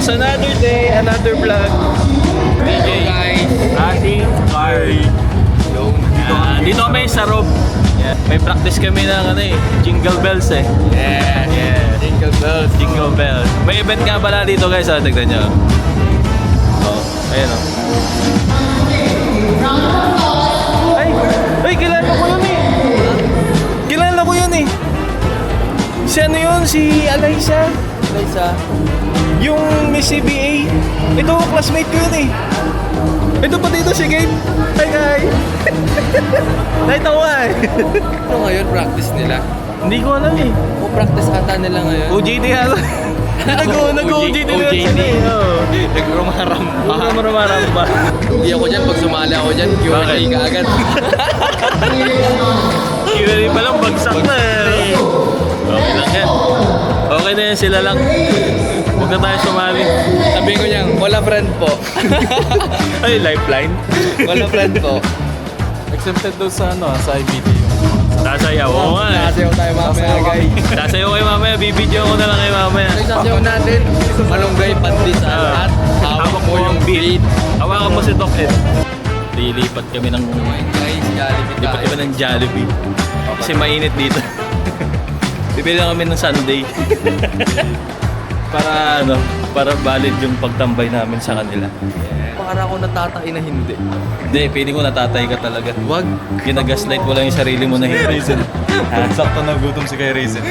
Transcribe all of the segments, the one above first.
It's another day, another vlog. Hello guys. Ati, Carl. Dito kami sa Rob. Yeah. May practice kami ng ano eh, Jingle Bells eh. Yeah. Jingle bells. Jingle Bells. May event nga pala dito guys, tignan nyo. Oh, ayan oh. Ay, kilala ko yun eh. Kilala ko yun eh. Si ano yun? Si Alaysa. Yung Miss CBA. Ito, classmate ko yun eh. Ito pa dito si Gabe. Hi guys. Nakita ko nga eh. Ano ngayon practice nila? Hindi ko alam eh. O practice ata nila ngayon? OJT ata. Nag-OJT na sila eh. Nagrumaramba. Hindi ako dyan, pag sumali ako dyan, Q&A ka agad. Q&A pa lang, bagsak na eh. Okay lang yan. Okay na yan, sila lang. Huwag na tayo sumali. Sabihin ko niyan, wala friend po. Ay, lifeline. Wala friend po. Exempted daw sa sa IBT. Sasayaw. Oo nga eh. Nakasayaw tayo mamaya guys. Sasayaw kayo mamaya. Bibidyo ko na lang kayo mamaya. Ano yung sasayaw natin? Malunggay, pandesal at hawak mo yung beat. Hawakan mo si Doc Ed. Lilipat kami ng... Guys, Jollibee Lipat tayo. kami ng Jollibee. Kasi mainit dito. Bibili lang kami ng Sunday. Para valid yung pagtambay namin sa kanila. Para ako natatay na hindi. Hindi, feeling ko natatay ka talaga. Wag. Ginagaslight mo lang yung sarili mo na hindi. Sakto na gutom si kay Raisin.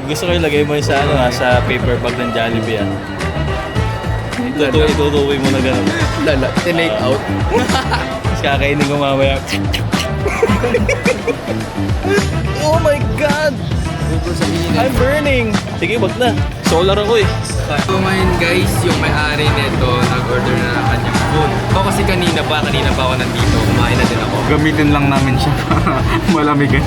Gusto ko ilagay mo yung sa, sa paper bag ng Jollibee. Itutuloy mo na gano'n. Lala, tinake out. Tapos kakainin ko mamaya. Oh my God! I'm burning! Sige, wag na. Solar ako eh. So ngayon guys, yung may-ari nito nag-order na ng kanyang food. Ako kasi kanina pa ako nandito, kumain na din ako. Gamitin lang namin siya para malamigan.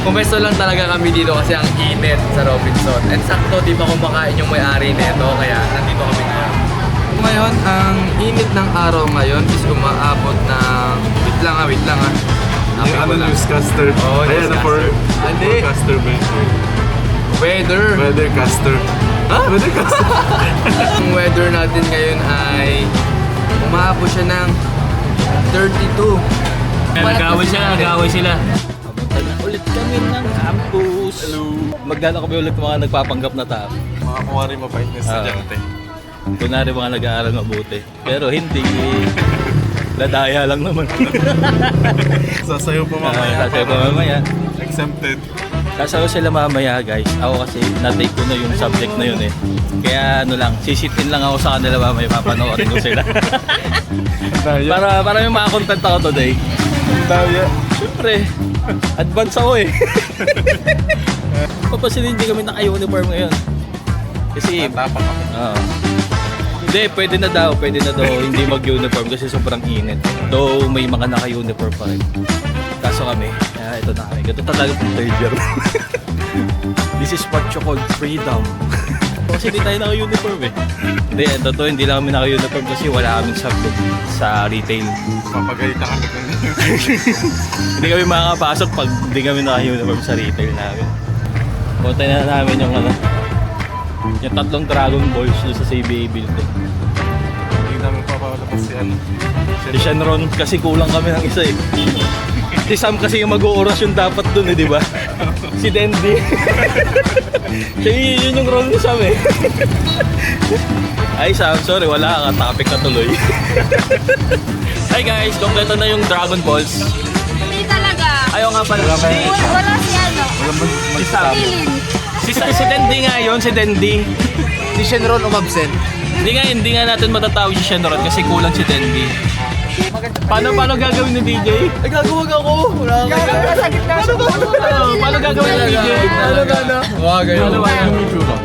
Pumesto lang talaga kami dito kasi ang init sa Robinson. And sakto, di ba kumakain yung may-ari nito, kaya nandito kami ngayon. Ngayon, ang init ng araw ngayon is umaabot ng... Wait lang ah. Yung ano newscaster. Oo, Ayan, newscaster. Hindi. Forecaster ba yun? Weathercaster. Ha? Weathercaster. Ang weather natin ngayon ay umaabot siya ng 32. Nag-away sila. Papunta na ulit kami ng campus. Hello. Magdala kami ulit ng mga nagpapanggap na tao. Mga kumari mapait na estudyante. Kunwari mga nag-aaral mabuti. Pero hindi. Ladaya lang naman. Sasayaw pa mamaya. Sasayaw pa mamaya. Exempted. Sasayaw sila mamaya guys. Ako kasi na-take ko na yung subject na yun eh. Kaya ano lang, sisitin lang ako sa kanila mamaya. Papanoorin ko sila. para may mga content ako today. Daya. Siyempre, advance ako eh. Papasin hindi kami naka-uniform ngayon. Kasi, Tatapang ako. hindi, pwede na daw hindi mag-uniform kasi sobrang init. Though may mga naka-uniform pa rin. Kaso kami, ito na kami. Ito talaga pang third year. This is what you call freedom. Kasi hindi tayo naka-uniform eh. Hindi lang kami naka-uniform kasi wala kaming subject sa retail. Papagalitan kami kung Hindi kami makakapasok pag hindi kami naka-uniform sa retail namin. Puntay na namin yung tatlong Dragon Balls doon sa CBA building. hindi namin papalabas si ano. Si Shenron kasi kulang kami ng isa eh. Si Sam kasi yung mag-oorasyon dapat doon eh, di ba? Si Dendy. Siya yun yung role ni Sam eh. Ay Sam, sorry, wala ka. Topic na tuloy. Hi guys, kompleto na yung Dragon Balls. Hindi talaga. Ayaw nga pala. Wala si ano. Si Sam. Si Dendy nga yun, si Dendy. Si Shenron umabsent. Hindi nga natin matatawag si Shenron kasi kulang si Dendy. Paano gagawin ni DJ? Ay, gagawag ako! Wala ka Paano gagawin ni DJ? Wag kayo.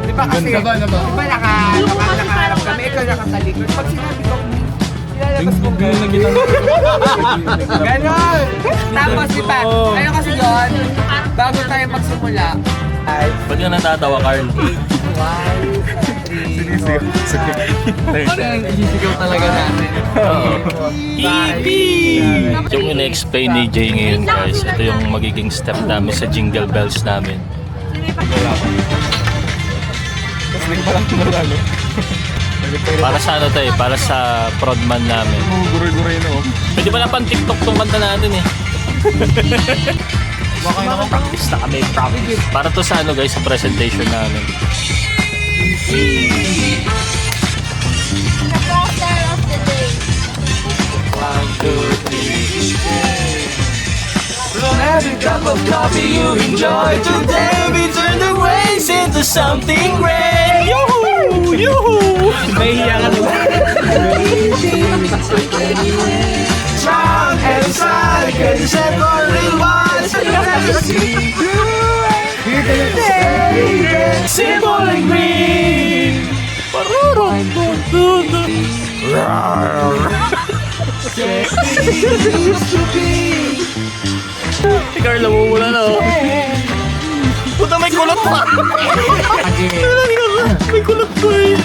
Di ba kasi, di ba nakaharap kami, ikaw nakatalikod. Pag sinabi ko, ilalabas ko gano'n. Tapos di ba, ano kasi yun, bago tayo magsimula, ay, Ba't ka natatawa, Carl? Isisigaw talaga natin. Yung ina-explain ni Jay ngayon guys, ito yung magiging step namin sa Jingle Bells namin. lang na ano. Para sa ano to eh, para sa prodman namin. Guray-guray na oh. Pwede ba na pang TikTok tong kanta natin eh? Baka naman practice na kami, practice. Para to sa ano guys, sa presentation namin. The poster of the day. 1, 2, 3. From every cup of coffee you enjoy today, we turn the waves into something great. Yoo-hoo! Yoo-hoo! Mahiya ka naman. Strong and sad, can you say for real ones? Simple and green. Si Carla mumula na oh. Puta may kulot pa. May kulot pa eh.